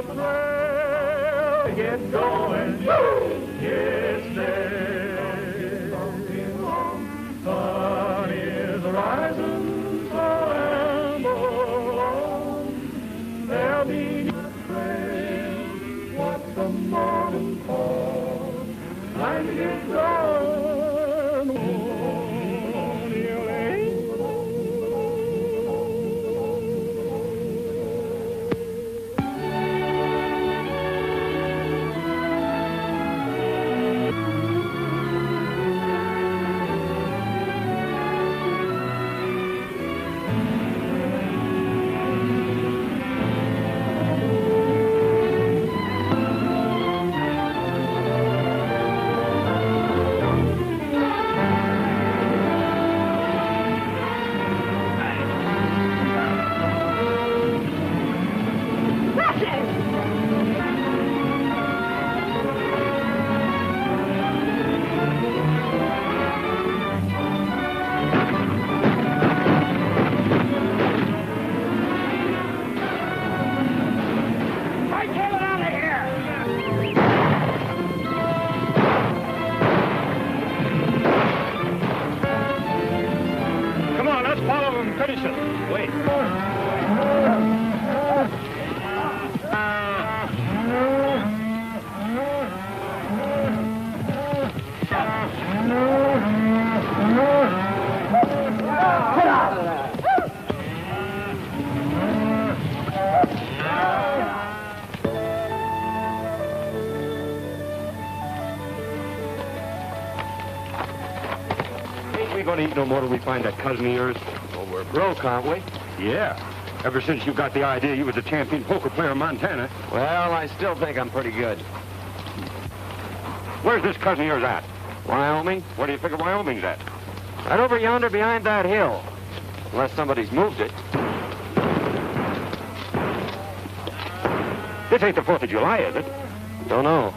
the trail, get going, yes, there. Sun is rising, so amble on. There'll be a trail, what the morning calls. Time to get going. No more till we find that cousin of yours. Well, we're broke, aren't we? Yeah. Ever since you got the idea you was a champion poker player in Montana. Well, I still think I'm pretty good. Where's this cousin of yours at? Wyoming? Where do you figure Wyoming's at? Right over yonder behind that hill. Unless somebody's moved it. This ain't the 4th of July, is it? Don't know.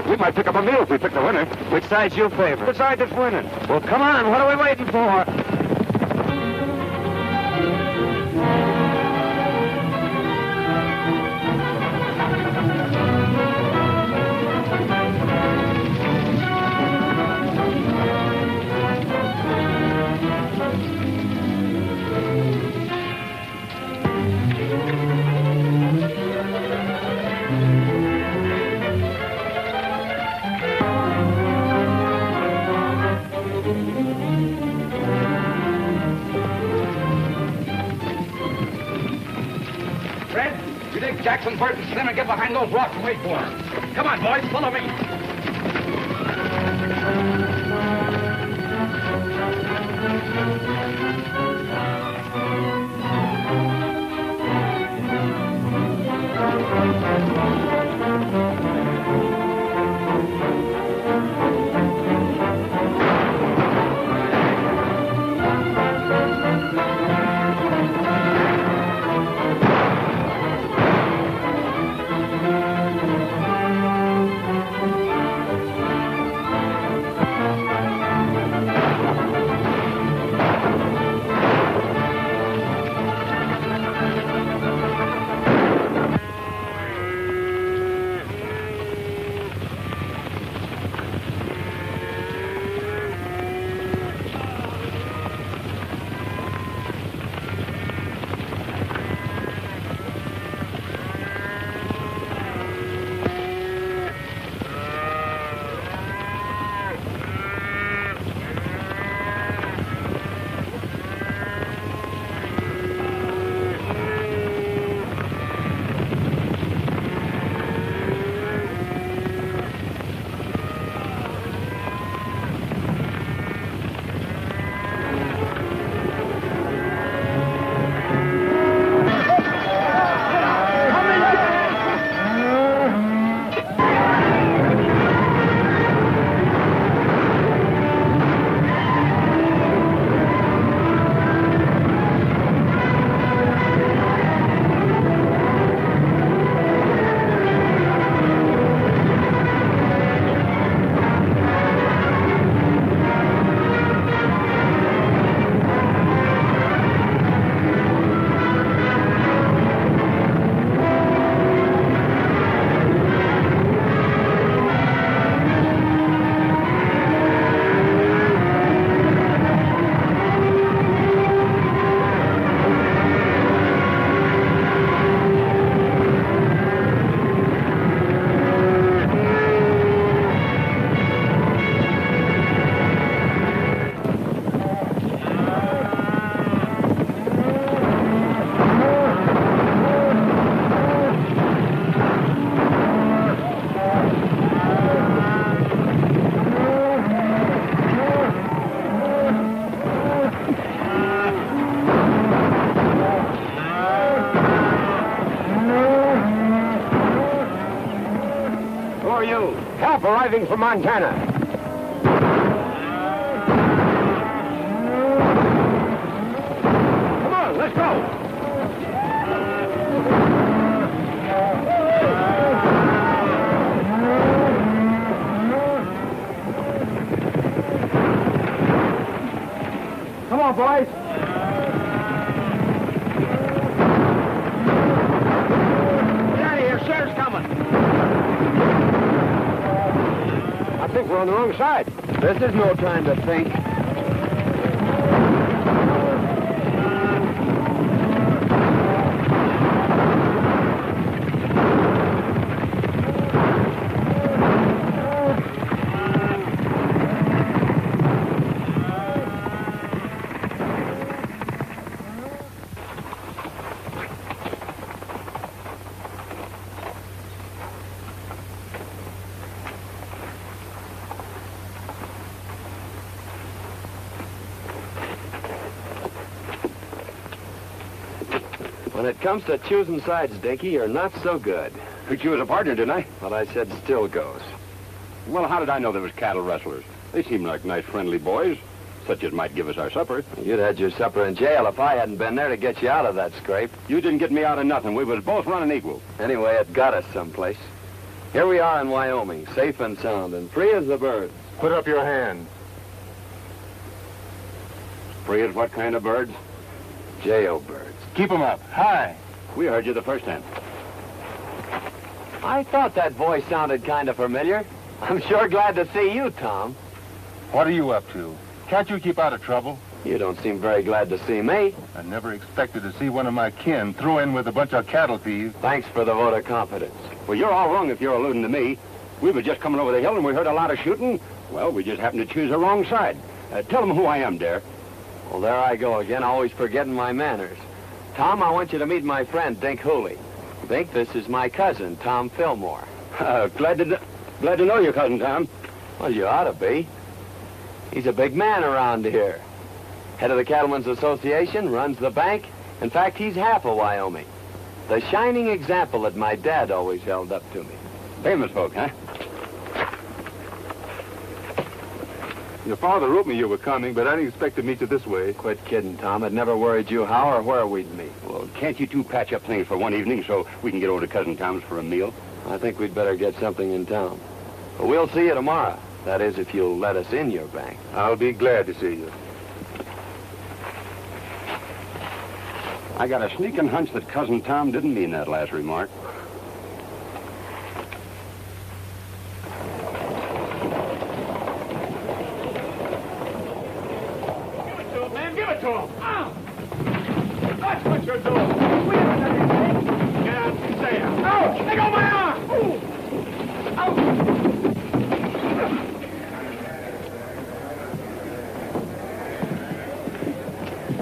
We might pick up a meal if we pick the winner. Which side's your favorite? Which side that's winning? Well, come on. What are we waiting for? Jackson, Bert, and Slim, and get behind those rocks and wait for them. Come on, boys, follow me. driving for Montana. Come on, let's go. Come on, boys. Get out of here. Sheriff's coming. I think we're on the wrong side. This is no time to think. When it comes to choosing sides, Dinkey, you're not so good. Picked you as a partner, didn't I? What I said still goes. Well, how did I know there was cattle rustlers? They seemed like nice, friendly boys, such as might give us our supper. You'd had your supper in jail if I hadn't been there to get you out of that scrape. You didn't get me out of nothing. We was both running equal. Anyway, it got us someplace. Here we are in Wyoming, safe and sound, and free as the birds. Put up your hand. Free as what kind of birds? Jailbirds. Keep 'em up. High. We heard you the first time. I thought that voice sounded kind of familiar. I'm sure glad to see you, Tom. What are you up to? Can't you keep out of trouble? You don't seem very glad to see me. I never expected to see one of my kin throw in with a bunch of cattle thieves. Thanks for the vote of confidence. Well, you're all wrong if you're alluding to me. We were just coming over the hill and we heard a lot of shooting. Well, we just happened to choose the wrong side. Tell them who I am, Dare. Well, there I go again, always forgetting my manners. Tom, I want you to meet my friend, Dink Hooley. Dink, this is my cousin, Tom Fillmore. Glad to know your cousin, Tom. Well, you ought to be. He's a big man around here. Head of the Cattlemen's Association, runs the bank. In fact, he's half of Wyoming. The shining example that my dad always held up to me. Famous folk, huh? Your father wrote me you were coming, but I didn't expect to meet you this way. Quit kidding, Tom. It never worried you how or where we'd meet. Well, can't you two patch up things for one evening so we can get over to Cousin Tom's for a meal? I think we'd better get something in town. But we'll see you tomorrow. That is, if you'll let us in your bank. I'll be glad to see you. I got a sneaking hunch that Cousin Tom didn't mean that last remark. That's what you're doing. We haven't done anything. Get out and say it. Ouch! Let go my arm! Ooh.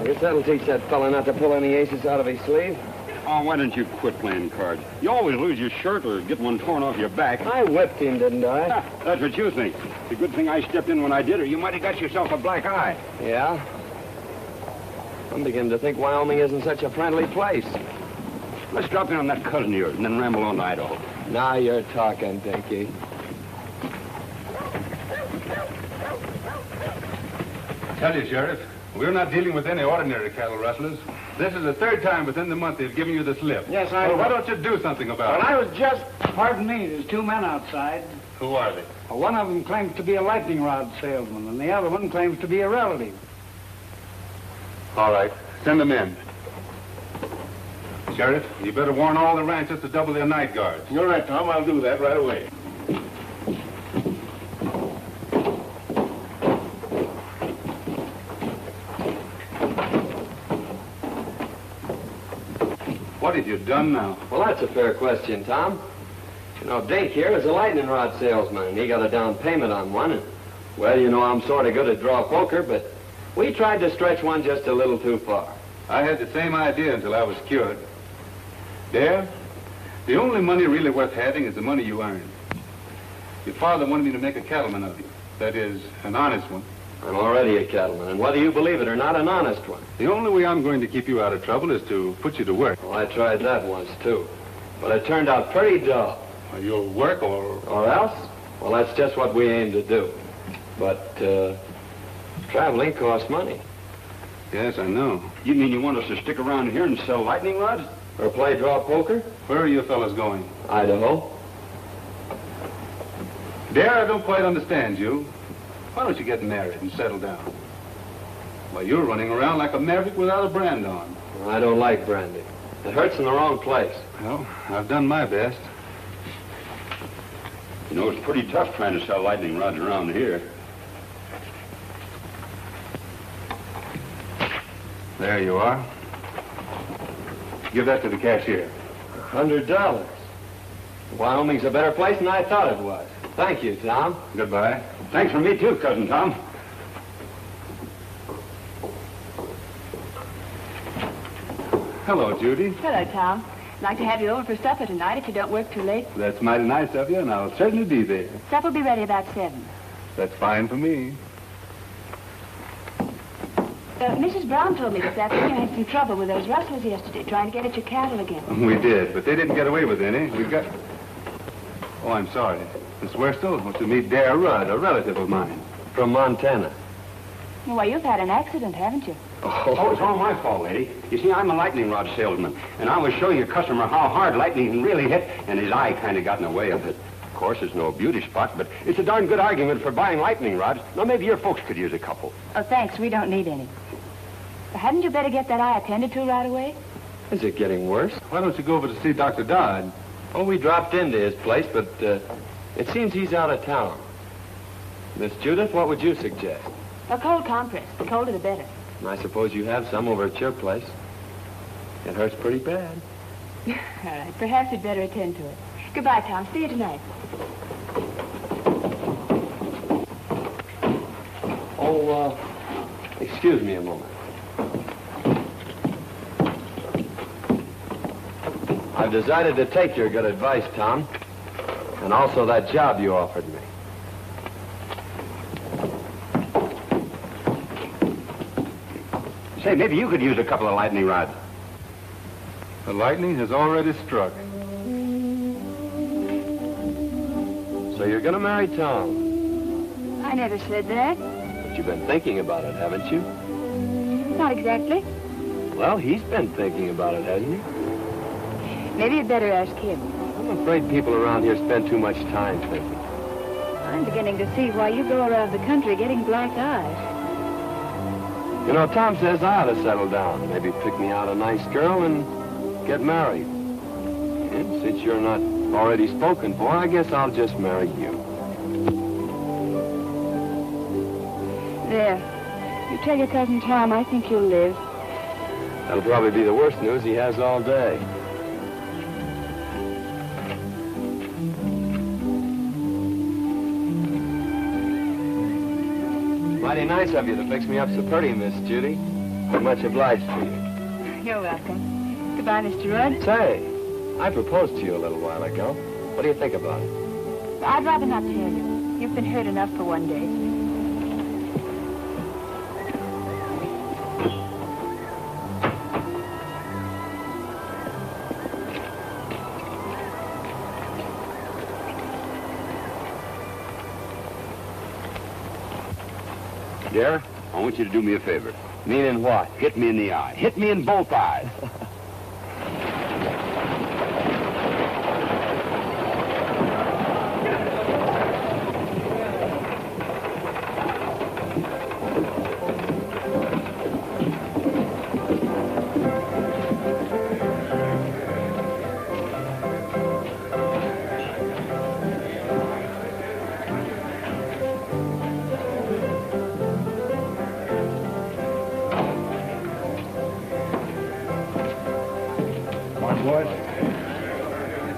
I guess that'll teach that fella not to pull any aces out of his sleeve. Oh, why don't you quit playing cards? You always lose your shirt or get one torn off your back. I whipped him, didn't I? That's what you think. It's a good thing I stepped in when I did, or you might have got yourself a black eye. Yeah? I'm beginning to think Wyoming isn't such a friendly place. Let's drop in on that cousin of yours and then ramble on to Idaho. Now you're talking, Dinky. Tell you, Sheriff, we're not dealing with any ordinary cattle rustlers. This is the third time within the month they've given you the slip. Yes, I So know. why don't you do something about Well, it? I was just... Pardon me, there's two men outside. Who are they? Well, one of them claims to be a lightning rod salesman, and the other one claims to be a relative. All right, send them in. Sheriff, you better warn all the ranchers to double their night guards. You're right, Tom. I'll do that right away. What have you done now? Well, that's a fair question, Tom. You know, Dink here is a lightning rod salesman, and he got a down payment on one. And, well, you know, I'm sort of good at draw poker, but we tried to stretch one just a little too far. I had the same idea until I was cured. There, the only money really worth having is the money you earn. Your father wanted me to make a cattleman of you. That is, an honest one. I'm already a cattleman, and whether you believe it or not, an honest one. The only way I'm going to keep you out of trouble is to put you to work. Well, I tried that once, too. But it turned out pretty dull. You'll work or... Or else? Well, that's just what we aim to do. But, traveling costs money. Yes, I know. You mean you want us to stick around here and sell lightning rods? Or play draw poker? Where are you fellas going? Idaho. Dare, I don't quite understand you. Why don't you get married and settle down? Why, you're running around like a maverick without a brand on. Well, I don't like brandy. It hurts in the wrong place. Well, I've done my best. You know, it's pretty tough trying to sell lightning rods around here. There you are. Give that to the cashier. $100. Wyoming's a better place than I thought it was. Thank you, Tom. Goodbye. Thanks for me, too, Cousin Tom. Hello, Judy. Hello, Tom. I'd like to have you over for supper tonight if you don't work too late. That's mighty nice of you, and I'll certainly be there. Supper will be ready about 7. That's fine for me. Mrs. Brown told me this afternoon you had some trouble with those rustlers yesterday, trying to get at your cattle again. We did, but they didn't get away with any. We got... Oh, I'm sorry. Miss Worstel wants to meet Dare Rudd, a relative of mine. From Montana. Well, you've had an accident, haven't you? Oh, it's all my fault, lady. You see, I'm a lightning rod salesman, and I was showing a customer how hard lightning can really hit, and his eye kind of got in the way of it. Of course, it's no beauty spot, but it's a darn good argument for buying lightning rods. Now, maybe your folks could use a couple. Oh, thanks. We don't need any. Hadn't you better get that eye attended to right away? Is it getting worse? Why don't you go over to see Dr. Dodd? Oh, we dropped into his place, but it seems he's out of town. Miss Judith, what would you suggest? A cold compress. The colder the better. I suppose you have some over at your place. It hurts pretty bad. All right. Perhaps you'd better attend to it. Goodbye, Tom. See you tonight. Oh, excuse me a moment. I've decided to take your good advice, Tom. And also that job you offered me. Say, maybe you could use a couple of lightning rods. The lightning has already struck. So you're going to marry Tom? I never said that. But you've been thinking about it, haven't you? Not exactly. Well, he's been thinking about it, hasn't he? Maybe you'd better ask him. I'm afraid people around here spend too much time thinking. I'm beginning to see why you go around the country getting black eyes. You know, Tom says I ought to settle down. Maybe pick me out a nice girl and get married. And since you're not already spoken for, I guess I'll just marry you. There. You tell your cousin Tom I think you'll live. That'll probably be the worst news he has all day. Mighty nice of you to fix me up so pretty, Miss Judy. I'm much obliged to you. You're welcome. Goodbye, Mr. Rudd. Say, I proposed to you a little while ago. What do you think about it? I'd rather not tell you. You've been hurt enough for one day. Dare, I want you to do me a favor. Meaning what? Hit me in the eye. Hit me in both eyes.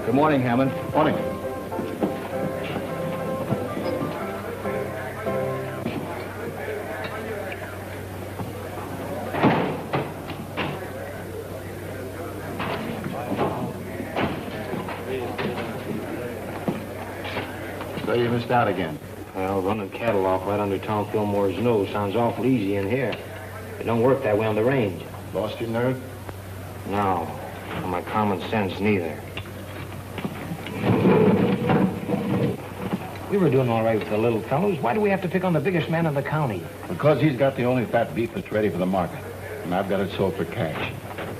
Good morning, Hammond. Morning. So you missed out again. Well, running cattle off right under Tom Fillmore's nose sounds awful easy in here. It don't work that way on the range. Lost your nerve? No, or my common sense neither. We were doing all right with the little fellows. Why do we have to pick on the biggest man in the county? Because he's got the only fat beef that's ready for the market. And I've got it sold for cash.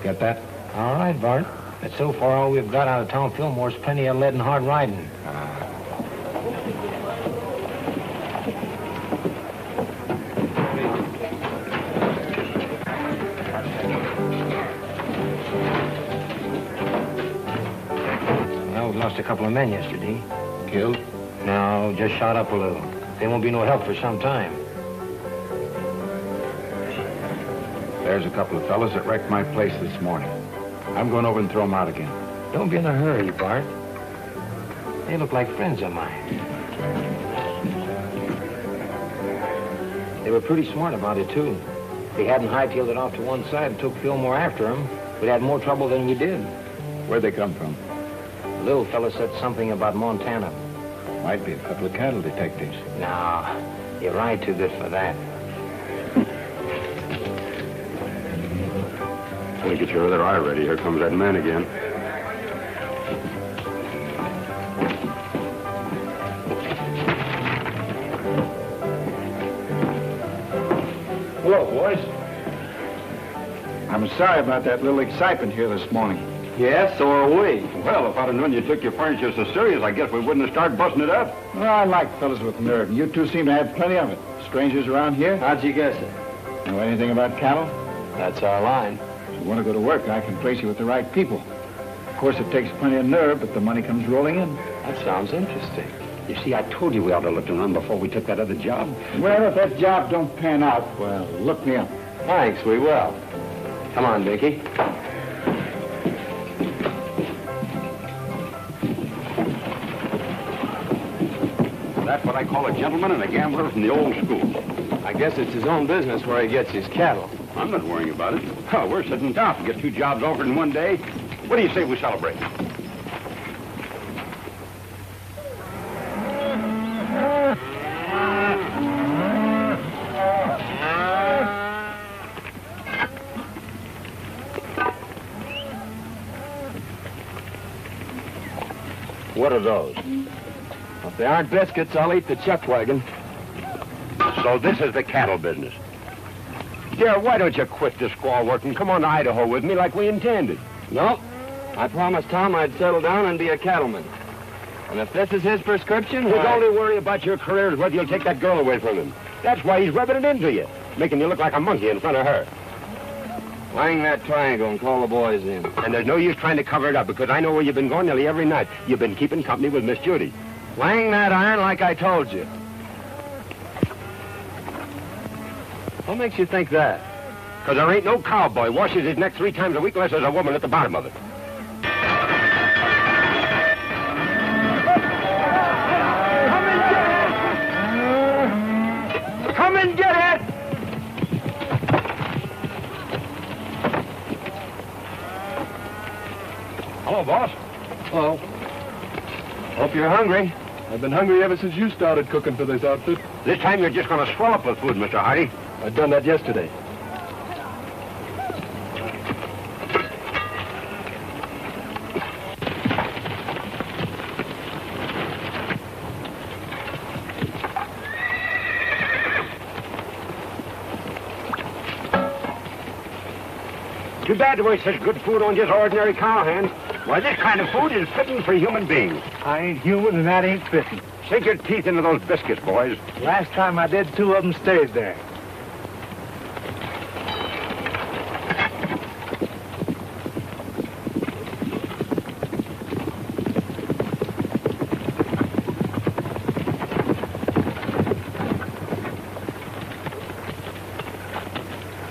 Get that? All right, Bart. But so far, all we've got out of Tom Fillmore's plenty of lead and hard riding. Well, we lost a couple of men yesterday. Killed? No, just shot up a little. They won't be no help for some time. There's a couple of fellas that wrecked my place this morning. I'm going over and throw them out again. Don't be in a hurry, Bart. They look like friends of mine. They were pretty smart about it, too. If they hadn't hightailed it off to one side and took Fillmore after them, we'd had more trouble than we did. Where'd they come from? The little fella said something about Montana. Might be a couple of cattle detectives. No, you're right too good for that. Well, get your other eye ready. Here comes that man again. Hello, boys. I'm sorry about that little excitement here this morning. Yes, so are we. Well, if I'd have known you took your furniture so serious, I guess we wouldn't have started busting it up. Well, I like fellas with nerve, and you two seem to have plenty of it. Strangers around here? How'd you guess it? Know anything about cattle? That's our line. If you want to go to work, I can place you with the right people. Of course, it takes plenty of nerve, but the money comes rolling in. That sounds interesting. You see, I told you we ought to look around before we took that other job. Well, if that job don't pan out, well, look me up. Thanks, we will. Come on, Dinkey. That's what I call a gentleman and a gambler from the old school. I guess it's his own business where he gets his cattle. I'm not worrying about it. Oh, we're sitting down to get 2 jobs offered in one day. What do you say we celebrate? What are those? If they aren't biscuits, I'll eat the chuck wagon. So this is the cattle business. Dear, why don't you quit this squaw work and come on to Idaho with me like we intended? Nope. I promised Tom I'd settle down and be a cattleman. And if this is his prescription, His only worry about your career is whether you'll take that girl away from him. That's why he's rubbing it into you, making you look like a monkey in front of her. Hang that triangle and call the boys in. And there's no use trying to cover it up, because I know where you've been going nearly every night. You've been keeping company with Miss Judy. Wang that iron like I told you. What makes you think that? Because there ain't no cowboy washes his neck 3 times a week unless there's a woman at the bottom of it. Come and get it! Hello, boss. Hello. Hope you're hungry. I've been hungry ever since you started cooking for this outfit. This time you're just going to swell up with food, Mr. Hardy. I'd done that yesterday. Too bad to waste such good food on just ordinary cowhands. Why, this kind of food is fitting for human beings. I ain't human and that ain't fitting. Sink your teeth into those biscuits, boys. Last time I did, 2 of them stayed there.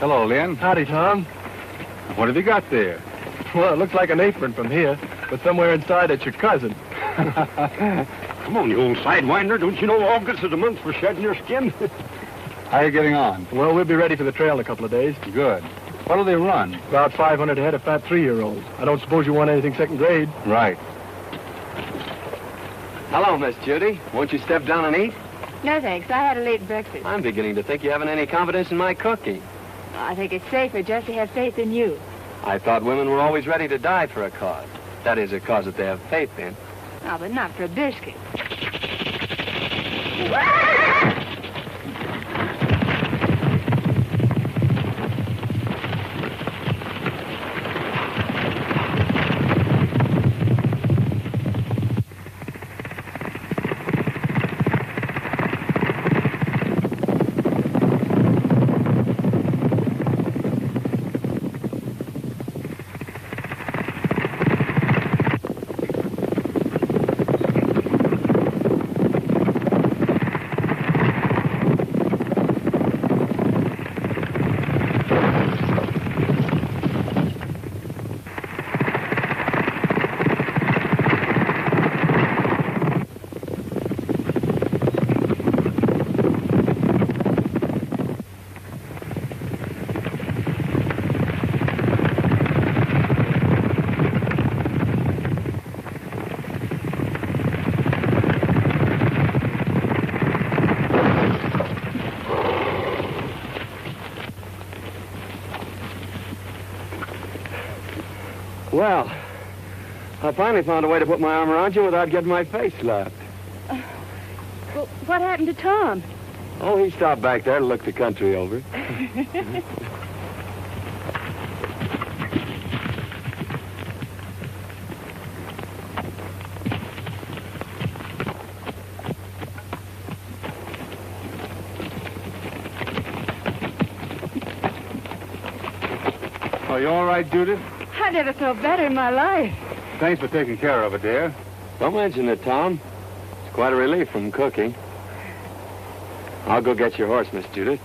Hello, Lynn. Howdy, Tom. What have you got there? Well, it looks like an apron from here, but somewhere inside it's your cousin. Come on, you old sidewinder. Don't you know August is the month for shedding your skin? How are you getting on? Well, we'll be ready for the trail in a couple of days. Good. What'll they run? About 500 head of fat 3-year-olds. I don't suppose you want anything second grade. Right. Hello, Miss Judy. Won't you step down and eat? No, thanks. I had a late breakfast. I'm beginning to think you haven't any confidence in my cooking. I think it's safer just to have faith in you. I thought women were always ready to die for a cause. That is, a cause that they have faith in. Oh, but not for a biscuit. Well, I finally found a way to put my arm around you without getting my face slapped. Well, what happened to Tom? Oh, he stopped back there to look the country over. Are you all right, Judith? I never felt better in my life. Thanks for taking care of it, dear. Don't mention it, Tom. It's quite a relief from cooking. I'll go get your horse, Miss Judith.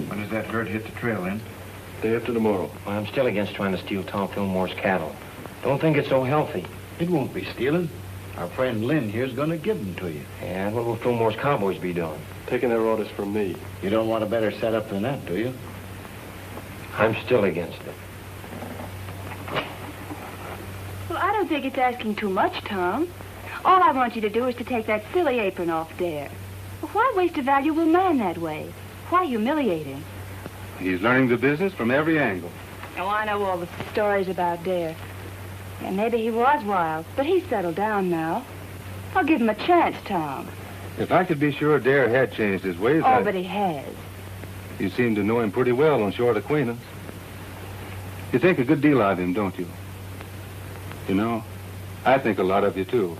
When does that herd hit the trail, then? Day after tomorrow. Well, I'm still against trying to steal Tom Fillmore's cattle. Don't think it's so healthy. It won't be stealing. Our friend Lynn here's going to give them to you. And what will Fillmore's cowboys be doing? Taking their orders from me. You don't want a better setup than that, do you? I'm still against it. Well, I don't think it's asking too much, Tom. All I want you to do is to take that silly apron off Dare. Well, why waste a valuable man that way? Why humiliate him? He's learning the business from every angle. Oh, I know all the stories about Dare. And maybe he was wild, but he's settled down now. I'll give him a chance, Tom. If I could be sure Dare had changed his ways, Oh, but he has. You seem to know him pretty well on short acquaintance. You think a good deal of him, don't you? You know, I think a lot of you, too.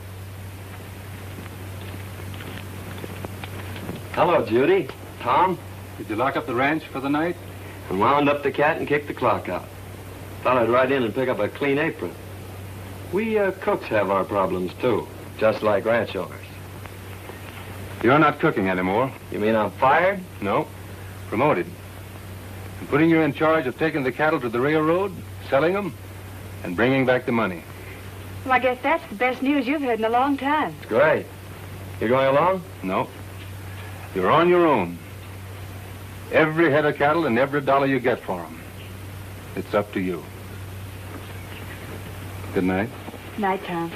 Hello, Judy. Tom? Did you lock up the ranch for the night? I wound up the cat and kicked the clock out. Thought I'd ride in and pick up a clean apron. We cooks have our problems, too, just like ranch owners. You're not cooking anymore. You mean I'm fired? No. Promoted. I'm putting you in charge of taking the cattle to the railroad, selling them, and bringing back the money. Well, I guess that's the best news you've heard in a long time. Great. You going along? No. You're on your own. Every head of cattle and every dollar you get for them. It's up to you. Good night. Night, Tom.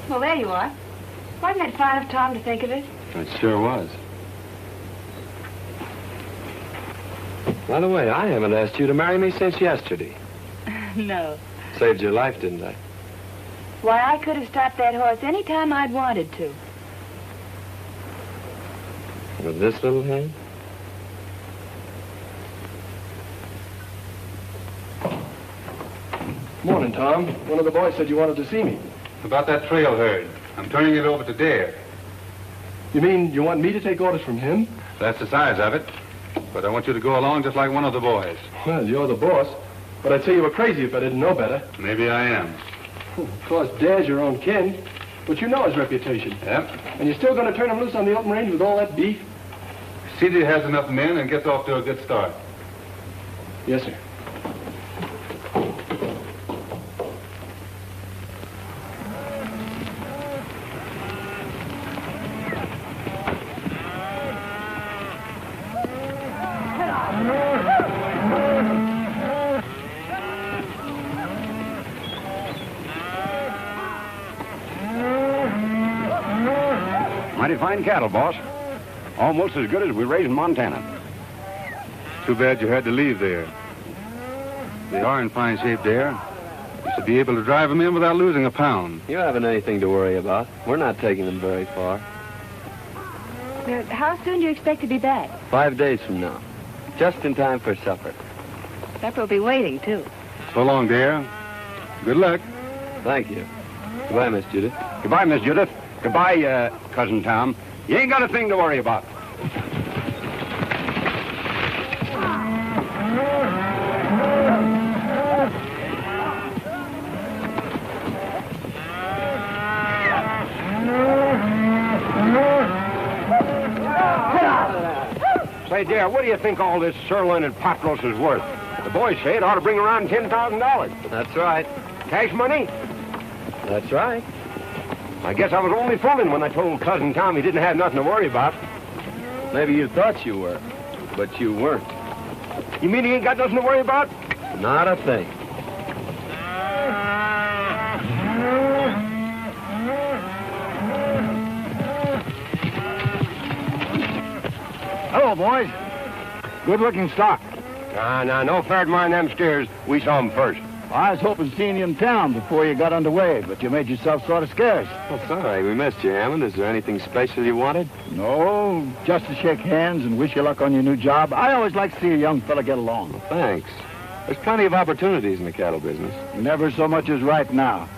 Well, there you are. Wasn't it fine of Tom to think of it? It sure was. By the way, I haven't asked you to marry me since yesterday. No. Saved your life, didn't I? Why, I could have stopped that horse any time I'd wanted to. With this little hand? Morning, Tom. One of the boys said you wanted to see me. About that trail herd. I'm turning it over to Dare. You mean you want me to take orders from him? That's the size of it. But I want you to go along just like one of the boys. Well, you're the boss. But I'd say you were crazy if I didn't know better. Maybe I am. Of course, Dare's your own kin. But you know his reputation. Yep. And you're still going to turn him loose on the open range with all that beef? CD has enough men and gets off to a good start. Yes, sir. Mighty fine cattle, boss. Almost as good as we raise in Montana. Too bad you had to leave there. They are in fine shape there. You should be able to drive them in without losing a pound. You haven't anything to worry about. We're not taking them very far. How soon do you expect to be back? 5 days from now. Just in time for supper. Supper will be waiting, too. So long, dear. Good luck. Thank you. Goodbye, Miss Judith. Goodbye, Miss Judith. Goodbye, Cousin Tom. You ain't got a thing to worry about. Say, dear, what do you think all this sirloin and pot roast is worth? The boys say it ought to bring around $10,000. That's right. Cash money? That's right. I guess I was only fooling when I told Cousin Tom he didn't have nothing to worry about. Maybe you thought you were, but you weren't. You mean he ain't got nothing to worry about? Not a thing. Hello, boys. Good-looking stock. No fair to mind them steers. We saw them first. I was hoping seeing you in town before you got underway, but you made yourself sort of scarce. Well, sorry, we missed you, Hammond. Is there anything special you wanted? No, just to shake hands and wish you luck on your new job. I always like to see a young fella get along. Well, thanks. There's plenty of opportunities in the cattle business. Never so much as right now.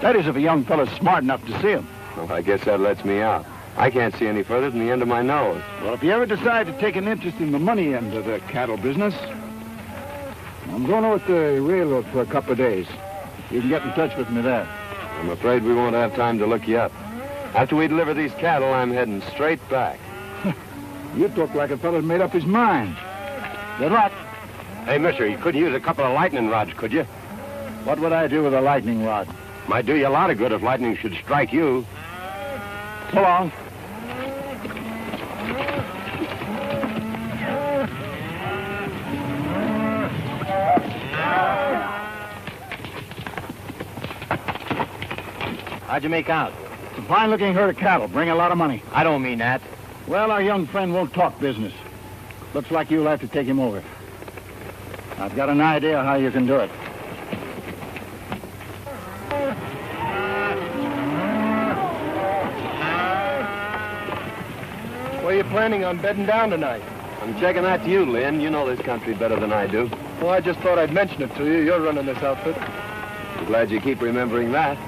That is, if a young fella's smart enough to see him. Well, I guess that lets me out. I can't see any further than the end of my nose. Well, if you ever decide to take an interest in the money end of the cattle business, I'm going over to the railroad for a couple of days. You can get in touch with me there. I'm afraid we won't have time to look you up. After we deliver these cattle, I'm heading straight back. You talk like a fella's made up his mind. Good luck. Hey, mister, you couldn't use a couple of lightning rods, could you? What would I do with a lightning rod? Might do you a lot of good if lightning should strike you. So long. How'd you make out? It's a fine-looking herd of cattle. Bring a lot of money. I don't mean that. Well, our young friend won't talk business. Looks like you'll have to take him over. I've got an idea how you can do it. Where are you planning on bedding down tonight? I'm checking that to you, Lynn. You know this country better than I do. Well, I just thought I'd mention it to you. You're running this outfit. I'm glad you keep remembering that.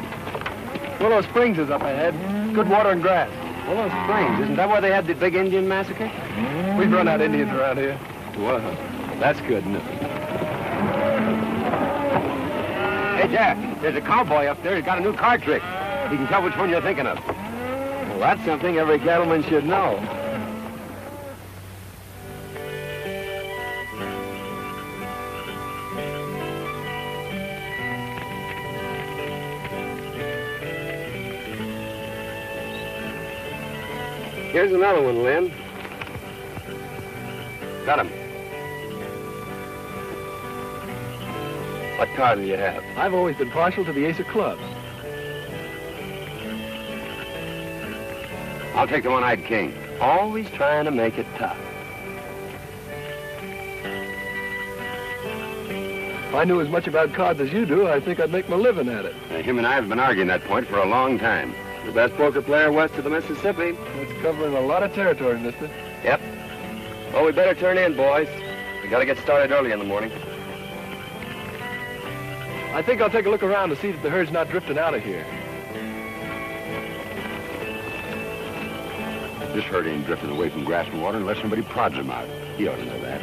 Willow Springs is up ahead. Good water and grass. Willow Springs, isn't that where they had the big Indian massacre? We've run out Indians around here. Well, that's good news. Hey, Jack, there's a cowboy up there who's got a new card trick. He can tell which one you're thinking of. Well, that's something every cattleman should know. Here's another one, Lynn. Got him. What card do you have? I've always been partial to the ace of clubs. I'll take the one-eyed king. Always trying to make it tough. If I knew as much about cards as you do, I think I'd make my living at it. Him and I have been arguing that point for a long time. The best poker player west of the Mississippi. That's covering a lot of territory, mister. Yep. Well, we better turn in, boys. We gotta get started early in the morning. I think I'll take a look around to see that the herd's not drifting out of here. This herd ain't drifting away from grass and water unless somebody prods him out. He ought to know that.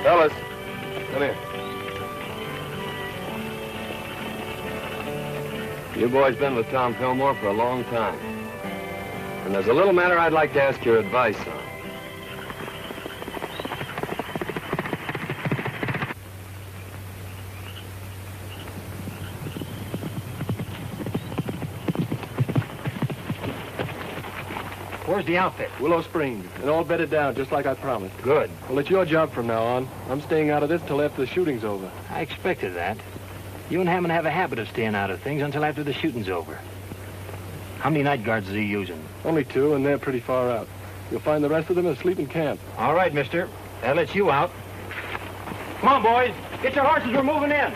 Fellas, come here. You boys been with Tom Fillmore for a long time. And there's a little matter I'd like to ask your advice on. Where's the outfit? Willow Springs, and all bedded down, just like I promised. Good. Well, it's your job from now on. I'm staying out of this till after the shooting's over. I expected that. You and Hammond have a habit of staying out of things until after the shooting's over. How many night guards is he using? Only 2, and they're pretty far out. You'll find the rest of them asleep in camp. All right, mister. That lets you out. Come on, boys. Get your horses. We're moving in.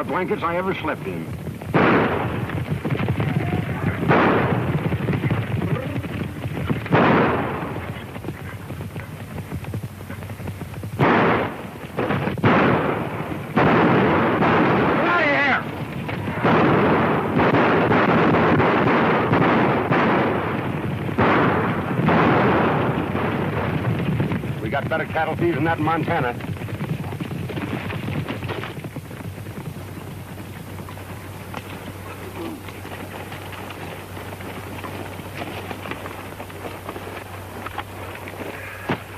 Blankets I ever slept in. We got better cattle thieves than that in Montana.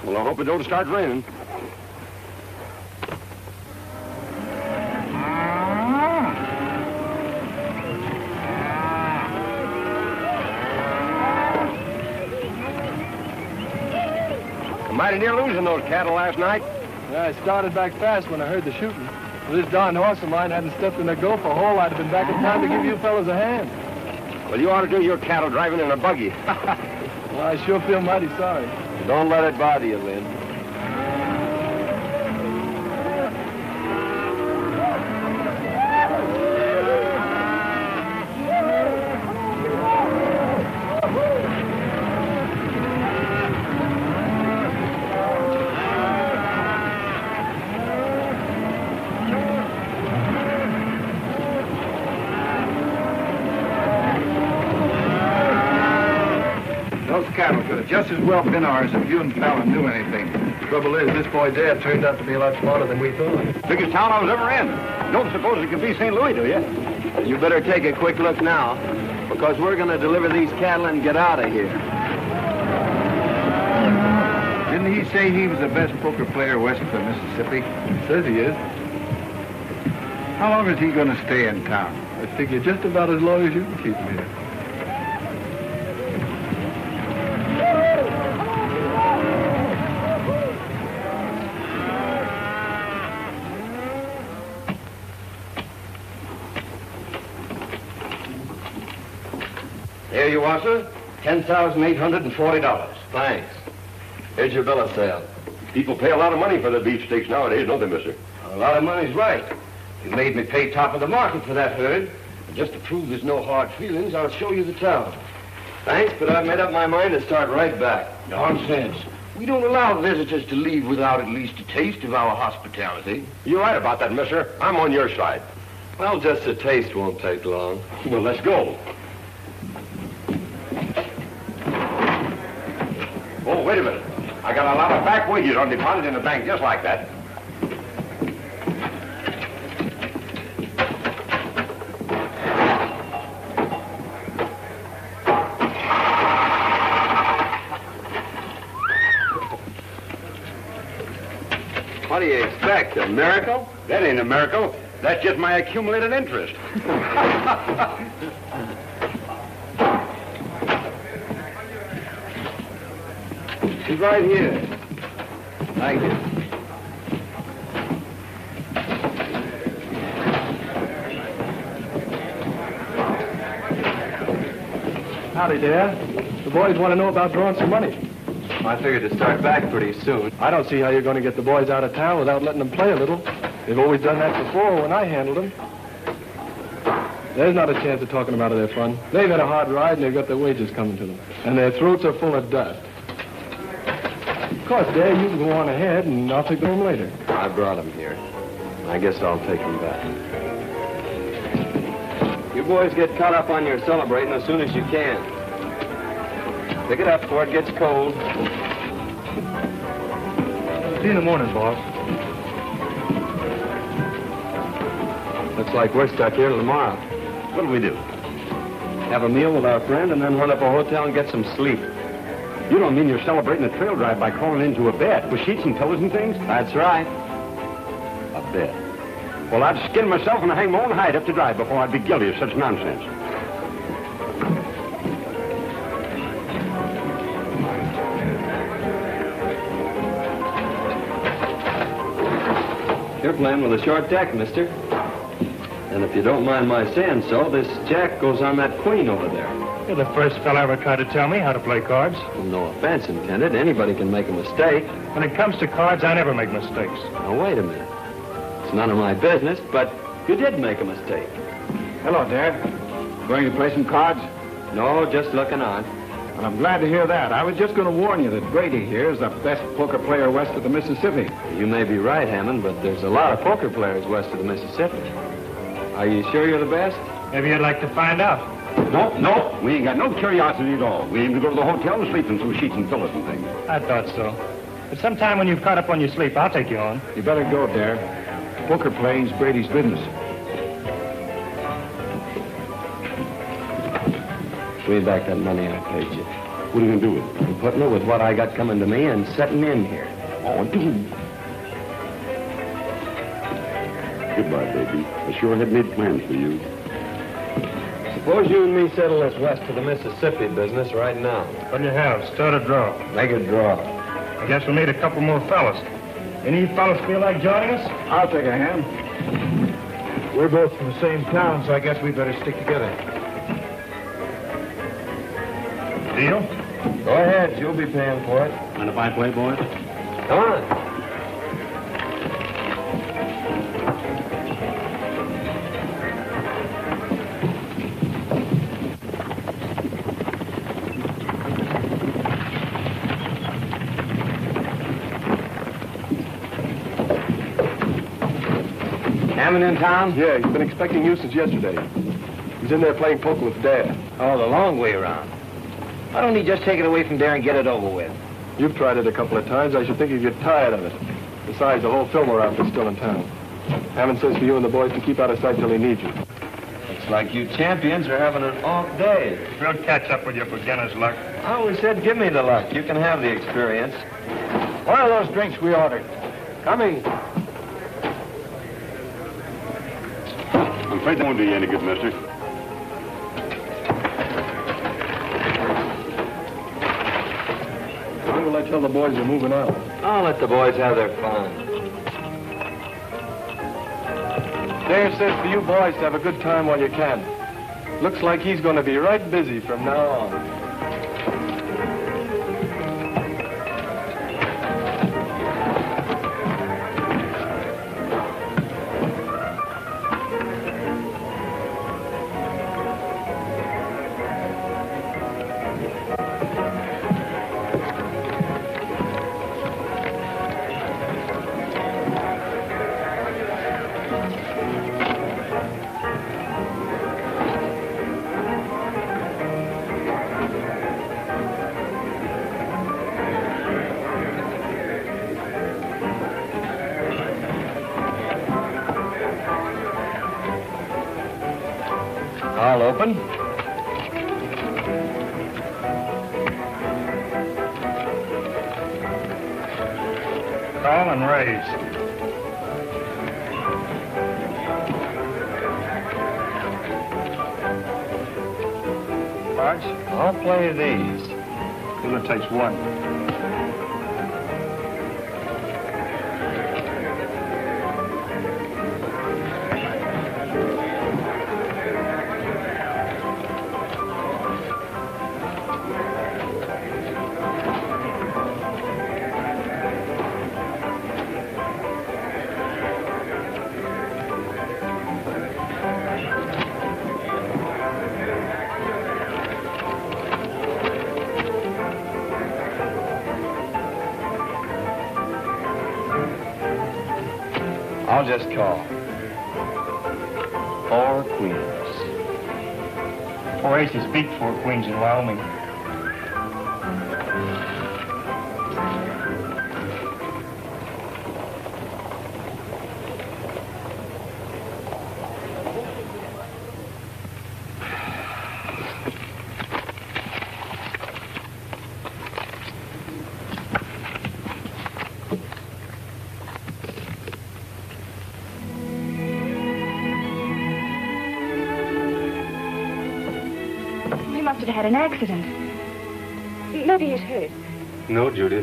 Well, I hope it don't start raining. Mighty near losing those cattle last night. Yeah, I started back fast when I heard the shooting. If this darn horse of mine hadn't stepped in a gopher hole, I'd have been back in time to give you fellas a hand. Well, you ought to do your cattle driving in a buggy. Well, I sure feel mighty sorry. Don't let it bother you, Lynn. Cattle could have just as well been ours if you and Fallon knew anything. The trouble is, this boy Dad turned out to be a lot smarter than we thought. Biggest town I was ever in. You don't suppose it could be St. Louis, do you? You better take a quick look now, because we're going to deliver these cattle and get out of here. Didn't he say he was the best poker player west of the Mississippi? He says he is. How long is he going to stay in town? I figure just about as long as you can keep him here. Here you are, sir. $10,840. Thanks. Here's your bill of sale. People pay a lot of money for the beefsteaks nowadays, don't they, mister? A lot of money's right. You made me pay top of the market for that herd. And just to prove there's no hard feelings, I'll show you the town. Thanks, but I've made up my mind to start right back. Nonsense. We don't allow visitors to leave without at least a taste of our hospitality. You're right about that, mister. I'm on your side. Well, just a taste won't take long. Well, let's go. Oh, wait a minute. I got a lot of back wages on deposit in the bank just like that. What do you expect, a miracle? That ain't a miracle. That's just my accumulated interest. He's right here. Thank you. Howdy, Dad. The boys want to know about drawing some money. I figured to start back pretty soon. I don't see how you're going to get the boys out of town without letting them play a little. They've always done that before when I handled them. There's not a chance of talking them out of their fun. They've had a hard ride and they've got their wages coming to them. And their throats are full of dust. Of course, Dad, you can go on ahead and I'll take them home later. I brought them here. I guess I'll take them back. boys get caught up on your celebrating as soon as you can. Pick it up before it gets cold. See you in the morning, boss. Looks like we're stuck here till tomorrow. What'll we do? Have a meal with our friend and then run up a hotel and get some sleep. You don't mean you're celebrating a trail drive by crawling into a bed with sheets and pillows and things? That's right. A bed. Well, I'd skin myself and hang my own hide up to dry before I'd be guilty of such nonsense. You're playing with a short deck, mister. And if you don't mind my saying so, this jack goes on that queen over there. You're the first fella ever tried to tell me how to play cards. Well, no offense intended. Anybody can make a mistake. When it comes to cards, I never make mistakes. Now, wait a minute. It's none of my business, but you did make a mistake. Hello, Dad. Going to play some cards? No, just looking on. Well, I'm glad to hear that. I was just going to warn you that Grady here is the best poker player west of the Mississippi. You may be right, Hammond, but there's a lot of poker players west of the Mississippi. Are you sure you're the best? Maybe you'd like to find out. No, we ain't got no curiosity at all. We aim to go to the hotel and sleep in some sheets and pillows and things. I thought so. But sometime when you've caught up on your sleep, I'll take you on. You better go, Dad. Poker playing's Brady's business. Give me back that money I paid you. What are you going to do with it? I'm putting it with what I got coming to me and setting in here. Oh, dude. Goodbye, baby. I sure had made plans for you. Suppose you and me settle this west of the Mississippi business right now. What do you have? Start a draw. Make a draw. I guess we'll need a couple more fellas. Any of you fellas feel like joining us? I'll take a hand. We're both from the same town, so I guess we better stick together. Deal? Go ahead. You'll be paying for it. Mind if I play, boys? Come on. Hammond in town? Yeah, he's been expecting you since yesterday. He's in there playing poker with Dad. Oh, the long way around. Why don't he just take it away from there and get it over with? You've tried it a couple of times. I should think you'd get tired of it. Besides, the whole Fillmore outfit's still in town. Hammond says for you and the boys to keep out of sight till he needs you. Looks like you champions are having an off day. We'll catch up with your beginner's luck. I always said give me the luck. You can have the experience. What are those drinks we ordered? Coming. I'm afraid that won't do you any good, mister. When will I tell the boys you're moving out? I'll let the boys have their fun. Dave says for you boys to have a good time while you can. Looks like he's going to be right busy from now on. I'll open. Call and raise. Cards? I'll play these. It takes one. I'll just call. 4 queens. 4 aces beat 4 queens in Wyoming. Had an accident. Maybe he's hurt. No, Judy.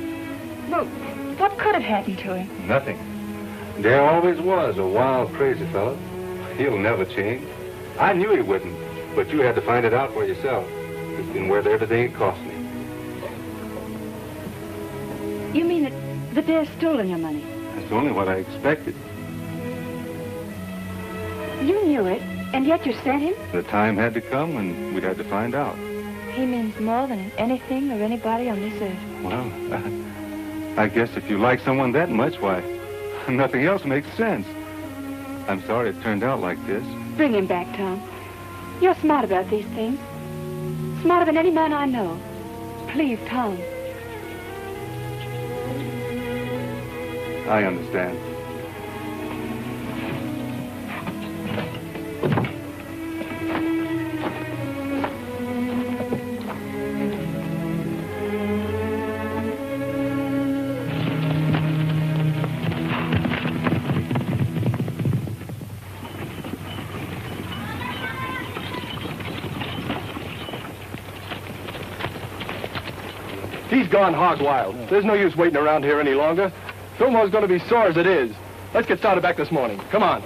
Well, what could have happened to him? Nothing. Dare always was a wild, crazy fellow. He'll never change. I knew he wouldn't, but you had to find it out for yourself. It's been worth everything it cost me. You mean that Dare's stolen your money? That's only what I expected. You knew it, and yet you sent him? The time had to come, and we'd had to find out. He means more than anything or anybody on this earth. Well, I guess if you like someone that much, why, nothing else makes sense. I'm sorry it turned out like this. Bring him back, Tom. You're smart about these things. Smarter than any man I know. Please, Tom. I understand. He's gone hog wild. There's no use waiting around here any longer. Fillmore's going to be sore as it is. Let's get started back this morning. Come on.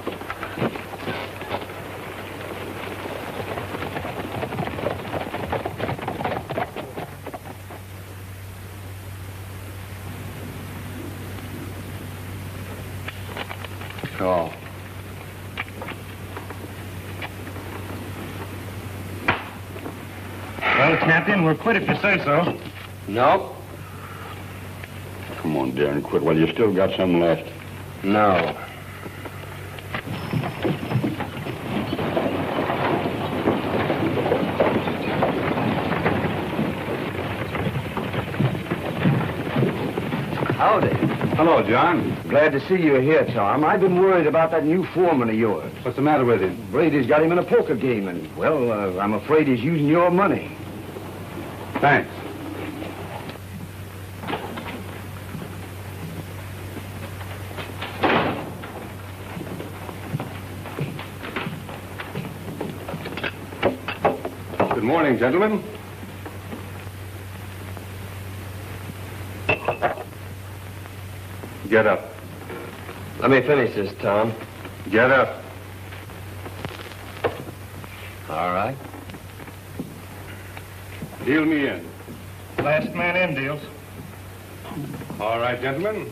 Oh. Well, Captain, we're quit if you say so. Nope. Come on, Darren, quit while you still got some left. No. Howdy. Hello, John. Glad to see you here, Tom. I've been worried about that new foreman of yours. What's the matter with him? Brady's got him in a poker game, and, well, I'm afraid he's using your money. Thanks. Good morning, gentlemen. Get up. Let me finish this, Tom. Get up. All right. Deal me in. Last man in deals. All right, gentlemen.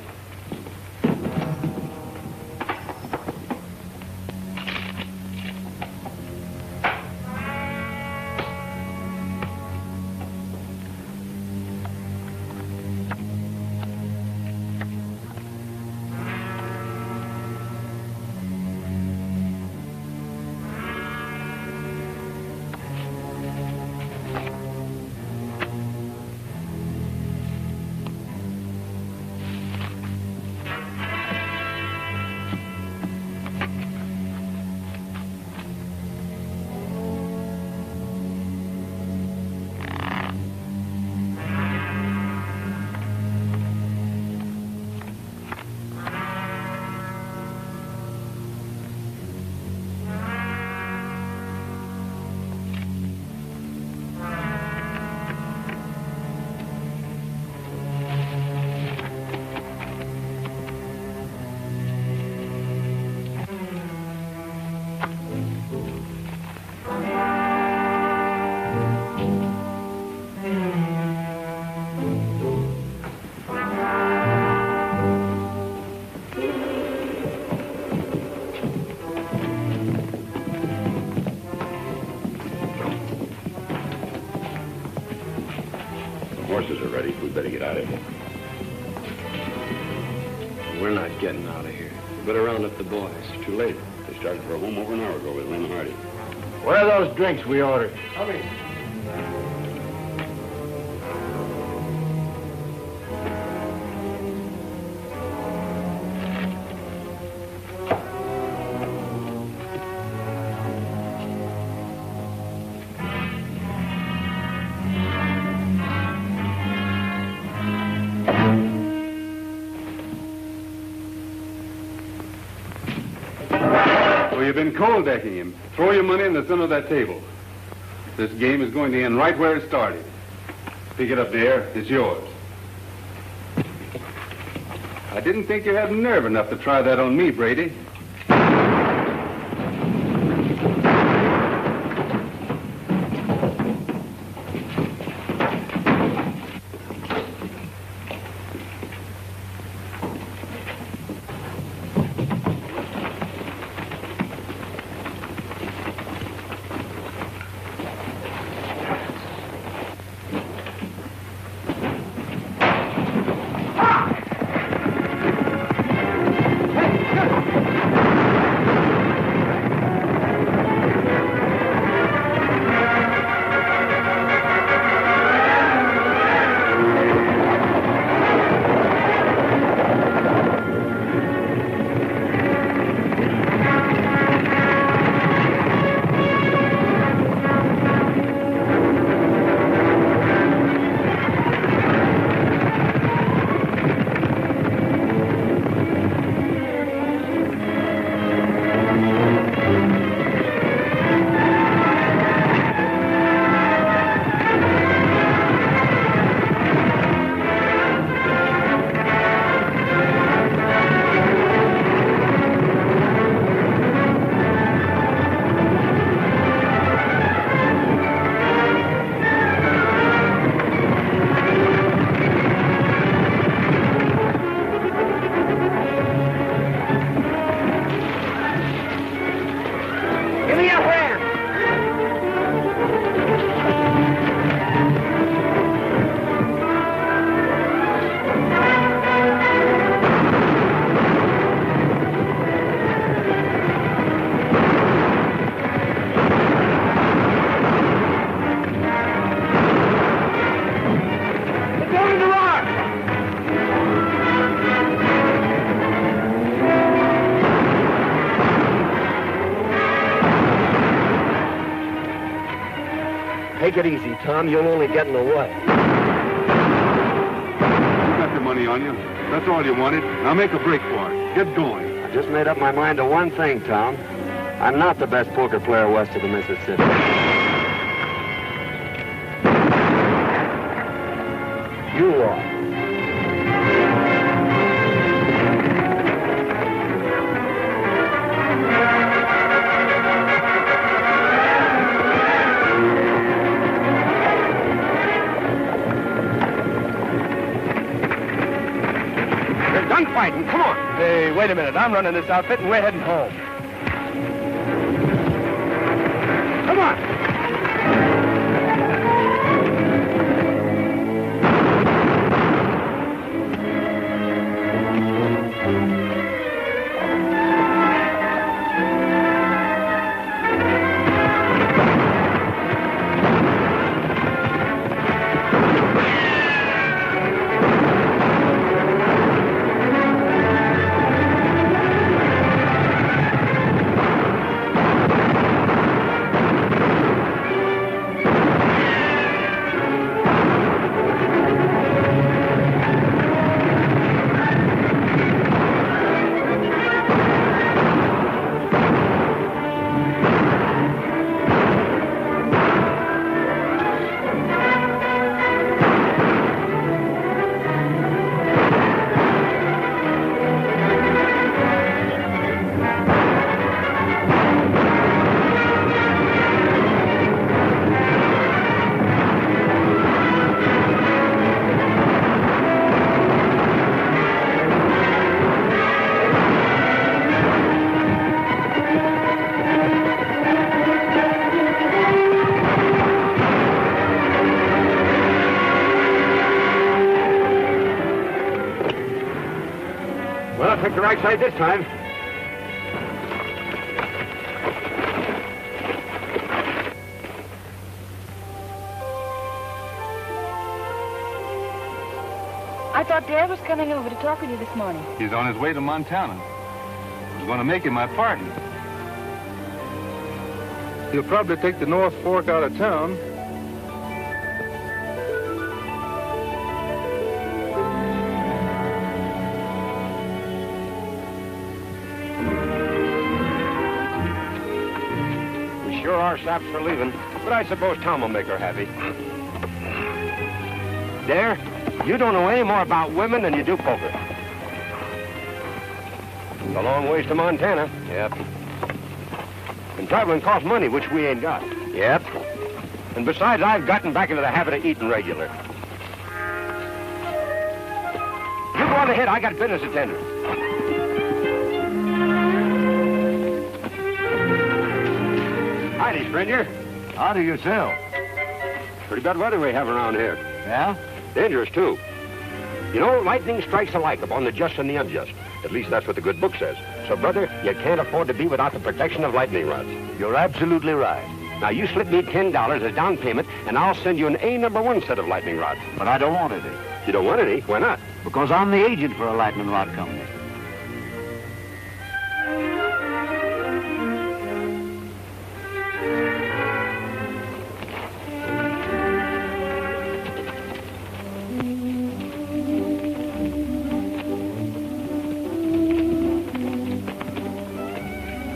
Horses are ready. We better get out of here. We're not getting out of here. Better round up the boys. It's too late. They started for home over an hour ago with Lynn Hardy. Where are those drinks we ordered? Tommy. Well, you've been cold decking him. Throw your money in the center of that table. This game is going to end right where it started. Pick it up there. It's yours. I didn't think you had nerve enough to try that on me, Brady. Take it easy, Tom. You'll only get in the way. You got your money on you. That's all you wanted. Now make a break for it. Get going. I just made up my mind to one thing, Tom. I'm not the best poker player west of the Mississippi. You are. Fighting. Come on. Hey, wait a minute. I'm running this outfit and we're heading home. Come on. Pick the right side this time. I thought Dad was coming over to talk with you this morning. He's on his way to Montana. I was going to make him my partner. He'll probably take the North Fork out of town. We sure are saps for leaving, but I suppose Tom will make her happy. Dare, you don't know any more about women than you do poker. It's a long ways to Montana. Yep. And traveling costs money, which we ain't got. Yep. And besides, I've gotten back into the habit of eating regular. You go on ahead. I got business to tend to. Howdy, stranger. Howdy yourself. Pretty bad weather we have around here. Yeah? Dangerous, too. You know, lightning strikes alike upon the just and the unjust. At least that's what the good book says. So, brother, you can't afford to be without the protection of lightning rods. You're absolutely right. Now, you slip me $10 as down payment, and I'll send you an A #1 set of lightning rods. But I don't want any. You don't want any? Why not? Because I'm the agent for a lightning rod company.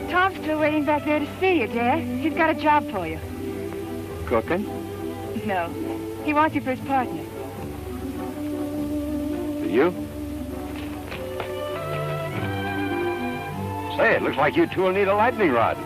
Tom's still waiting back there to see you, Dad. He's got a job for you. Cooking? No. He wants you for his partner. You? Say, it looks like you two will need a lightning rod.